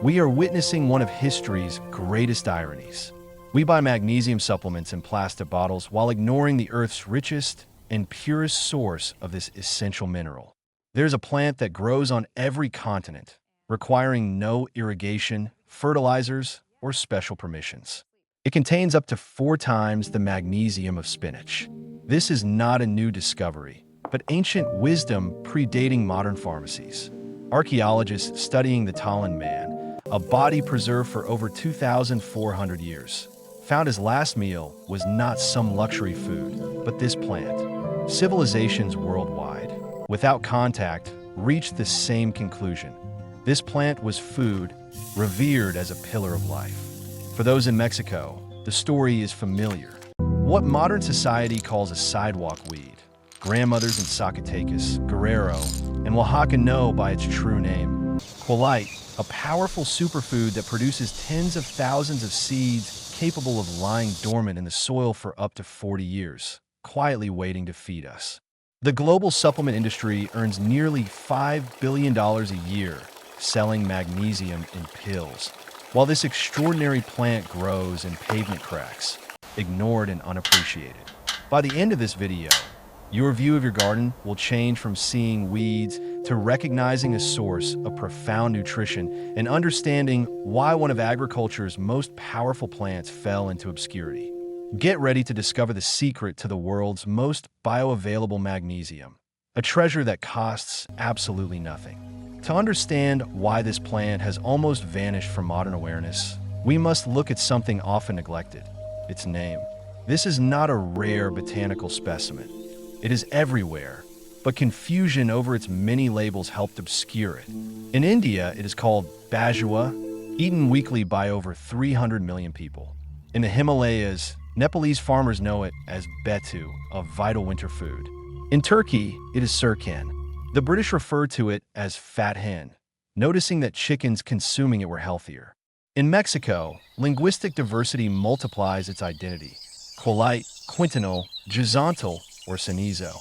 We are witnessing one of history's greatest ironies. We buy magnesium supplements in plastic bottles while ignoring the Earth's richest and purest source of this essential mineral. There's a plant that grows on every continent, requiring no irrigation, fertilizers, or special permissions. It contains up to 4 times the magnesium of spinach. This is not a new discovery, but ancient wisdom predating modern pharmacies. Archaeologists studying the Tollund Man, a body preserved for over 2,400 years, found his last meal was not some luxury food, but this plant. Civilizations worldwide, without contact, reached the same conclusion. This plant was food, revered as a pillar of life. For those in Mexico, the story is familiar. What modern society calls a sidewalk weed, grandmothers in Zacatecas, Guerrero, and Oaxaca know by its true name. Quelite, a powerful superfood that produces tens of thousands of seeds capable of lying dormant in the soil for up to 40 years, quietly waiting to feed us. The global supplement industry earns nearly $5 billion a year selling magnesium in pills, while this extraordinary plant grows in pavement cracks, ignored and unappreciated. By the end of this video, your view of your garden will change from seeing weeds to recognizing a source of profound nutrition and understanding why one of agriculture's most powerful plants fell into obscurity. Get ready to discover the secret to the world's most bioavailable magnesium, a treasure that costs absolutely nothing. To understand why this plant has almost vanished from modern awareness, we must look at something often neglected: its name. This is not a rare botanical specimen. It is everywhere, but confusion over its many labels helped obscure it. In India, it is called bajua, eaten weekly by over 300 million people. In the Himalayas, Nepalese farmers know it as betu, a vital winter food. In Turkey, it is sirken. The British refer to it as fat hen, noticing that chickens consuming it were healthier. In Mexico, linguistic diversity multiplies its identity. Quelite, quintonil, gisontal, or cenizo,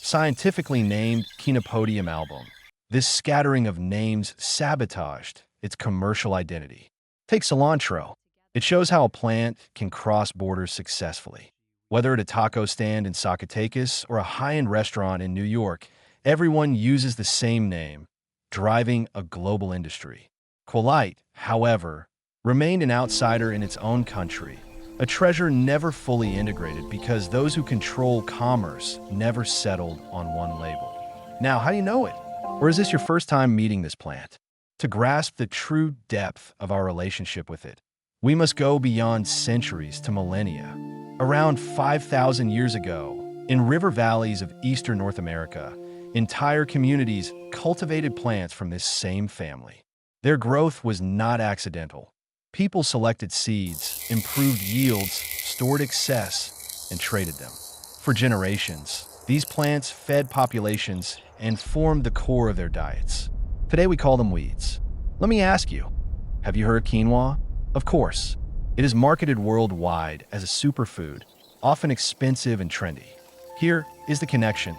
scientifically named Chenopodium album. This scattering of names sabotaged its commercial identity. Take cilantro. It shows how a plant can cross borders successfully. Whether at a taco stand in Zacatecas or a high-end restaurant in New York, everyone uses the same name, driving a global industry. Quelite, however, remained an outsider in its own country, a treasure never fully integrated because those who control commerce never settled on one label. Now, how do you know it? Or is this your first time meeting this plant? To grasp the true depth of our relationship with it, we must go beyond centuries to millennia. Around 5,000 years ago, in river valleys of eastern North America, entire communities cultivated plants from this same family. Their growth was not accidental. People selected seeds, improved yields, stored excess, and traded them. For generations, these plants fed populations and formed the core of their diets. Today we call them weeds. Let me ask you, have you heard quinoa? Of course. It is marketed worldwide as a superfood, often expensive and trendy. Here is the connection.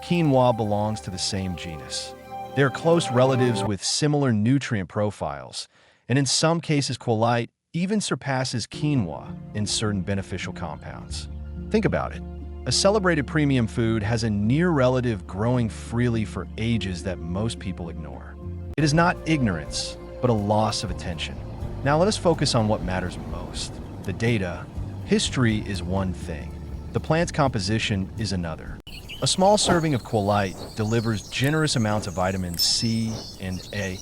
Quinoa belongs to the same genus. They are close relatives with similar nutrient profiles, and in some cases Quelite even surpasses quinoa in certain beneficial compounds. Think about it. A celebrated premium food has a near relative growing freely for ages that most people ignore. It is not ignorance, but a loss of attention. Now let us focus on what matters most. The data. History is one thing. The plant's composition is another. A small serving of Quelite delivers generous amounts of vitamins C and A,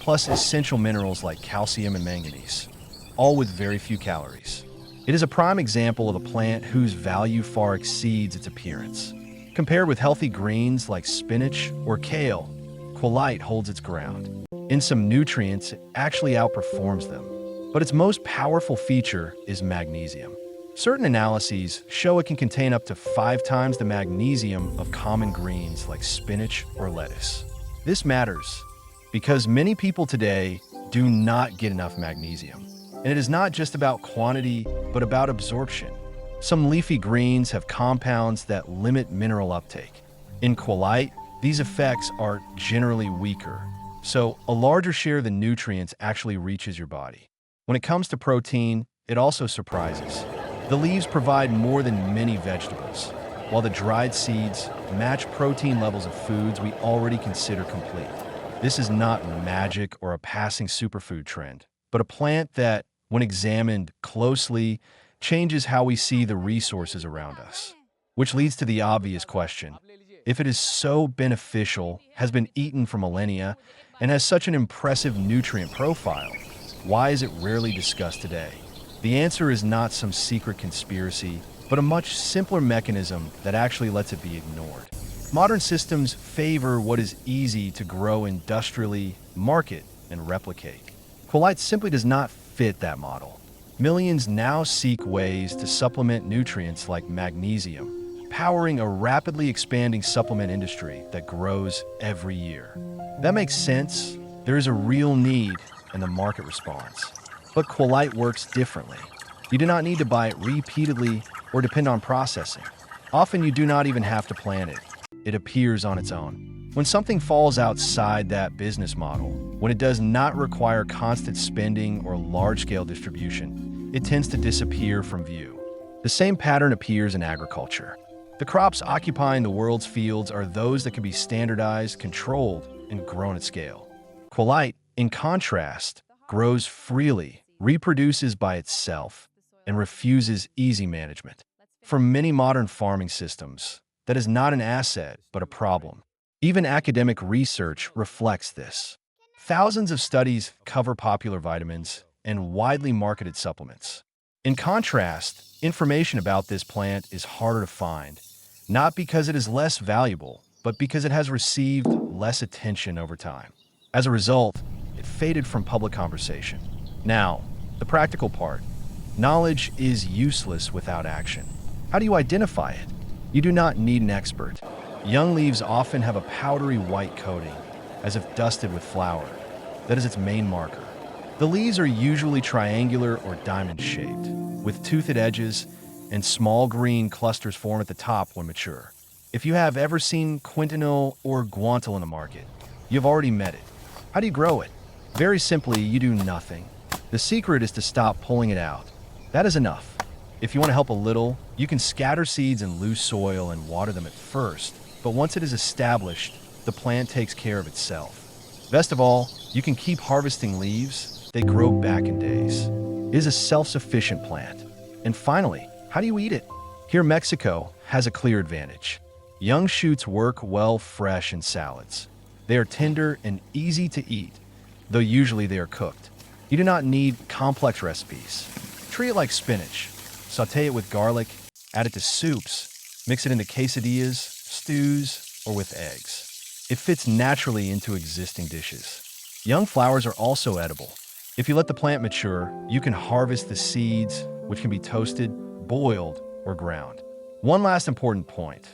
plus essential minerals like calcium and manganese, all with very few calories. It is a prime example of a plant whose value far exceeds its appearance. Compared with healthy greens like spinach or kale, Quelite holds its ground. In some nutrients, it actually outperforms them. But its most powerful feature is magnesium. Certain analyses show it can contain up to 5 times the magnesium of common greens like spinach or lettuce. This matters because many people today do not get enough magnesium. And it is not just about quantity, but about absorption. Some leafy greens have compounds that limit mineral uptake. In Quelite, these effects are generally weaker, So a larger share of the nutrients actually reaches your body. When it comes to protein, it also surprises. The leaves provide more than many vegetables, while the dried seeds match protein levels of foods we already consider complete. This is not magic or a passing superfood trend, but a plant that, when examined closely, changes how we see the resources around us. Which leads to the obvious question. If it is so beneficial, has been eaten for millennia, and has such an impressive nutrient profile, why is it rarely discussed today? The answer is not some secret conspiracy, but a much simpler mechanism that actually lets it be ignored. Modern systems favor what is easy to grow industrially, market, and replicate. Quelite simply does not fit that model. Millions now seek ways to supplement nutrients like magnesium, powering a rapidly expanding supplement industry that grows every year. That makes sense. There is a real need, and the market responds. But Quelite works differently. You do not need to buy it repeatedly or depend on processing. Often you do not even have to plant it. It appears on its own. When something falls outside that business model, when it does not require constant spending or large-scale distribution, it tends to disappear from view. The same pattern appears in agriculture. The crops occupying the world's fields are those that can be standardized, controlled, and grown at scale. Quelite, in contrast, grows freely, reproduces by itself, and refuses easy management. For many modern farming systems, that is not an asset, but a problem. Even academic research reflects this. Thousands of studies cover popular vitamins and widely marketed supplements. In contrast, information about this plant is harder to find, not because it is less valuable, but because it has received less attention over time. As a result, it faded from public conversation. Now, the practical part. Knowledge is useless without action. How do you identify it? You do not need an expert. Young leaves often have a powdery white coating, as if dusted with flour. That is its main marker. The leaves are usually triangular or diamond-shaped, with toothed edges, and small green clusters form at the top when mature. If you have ever seen quinoa or guantil in the market, you've already met it. How do you grow it? Very simply, you do nothing. The secret is to stop pulling it out. That is enough. If you want to help a little, you can scatter seeds in loose soil and water them at first, but once it is established, the plant takes care of itself. Best of all, you can keep harvesting leaves. They grow back in days. It is a self-sufficient plant. And finally, how do you eat it? Here, Mexico has a clear advantage. Young shoots work well fresh in salads. They are tender and easy to eat, though usually they are cooked. You do not need complex recipes. Treat it like spinach. Sauté it with garlic, add it to soups, mix it into quesadillas, stews, or with eggs. It fits naturally into existing dishes. Young flowers are also edible. If you let the plant mature, you can harvest the seeds, which can be toasted, boiled, or ground. One last important point.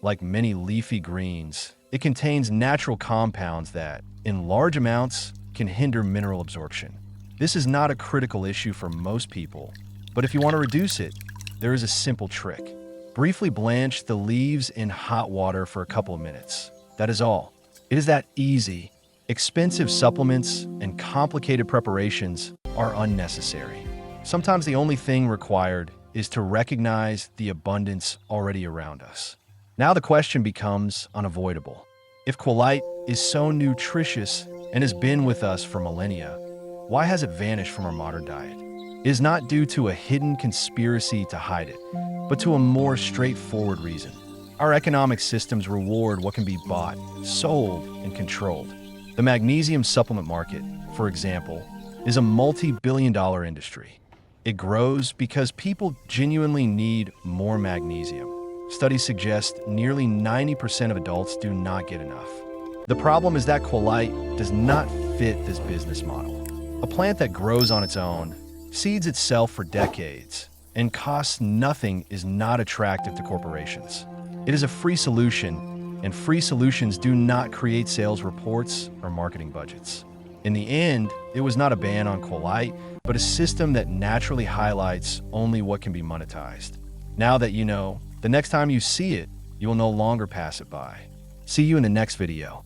Like many leafy greens, it contains natural compounds that, in large amounts, can hinder mineral absorption. This is not a critical issue for most people, but if you want to reduce it, there is a simple trick. Briefly blanch the leaves in hot water for a couple of minutes. That is all. It is that easy. Expensive supplements and complicated preparations are unnecessary. Sometimes the only thing required is to recognize the abundance already around us. Now the question becomes unavoidable. If Quelite is so nutritious and has been with us for millennia, why has it vanished from our modern diet? It is not due to a hidden conspiracy to hide it, but to a more straightforward reason. Our economic systems reward what can be bought, sold, and controlled. The magnesium supplement market, for example, is a multi-billion-dollar industry. It grows because people genuinely need more magnesium. Studies suggest nearly 90% of adults do not get enough. The problem is that Quelite does not fit this business model. A plant that grows on its own, seeds itself for decades, and costs nothing is not attractive to corporations. It is a free solution, and free solutions do not create sales reports or marketing budgets. In the end, it was not a ban on Quelite, but a system that naturally highlights only what can be monetized. Now that you know, the next time you see it, you will no longer pass it by. See you in the next video.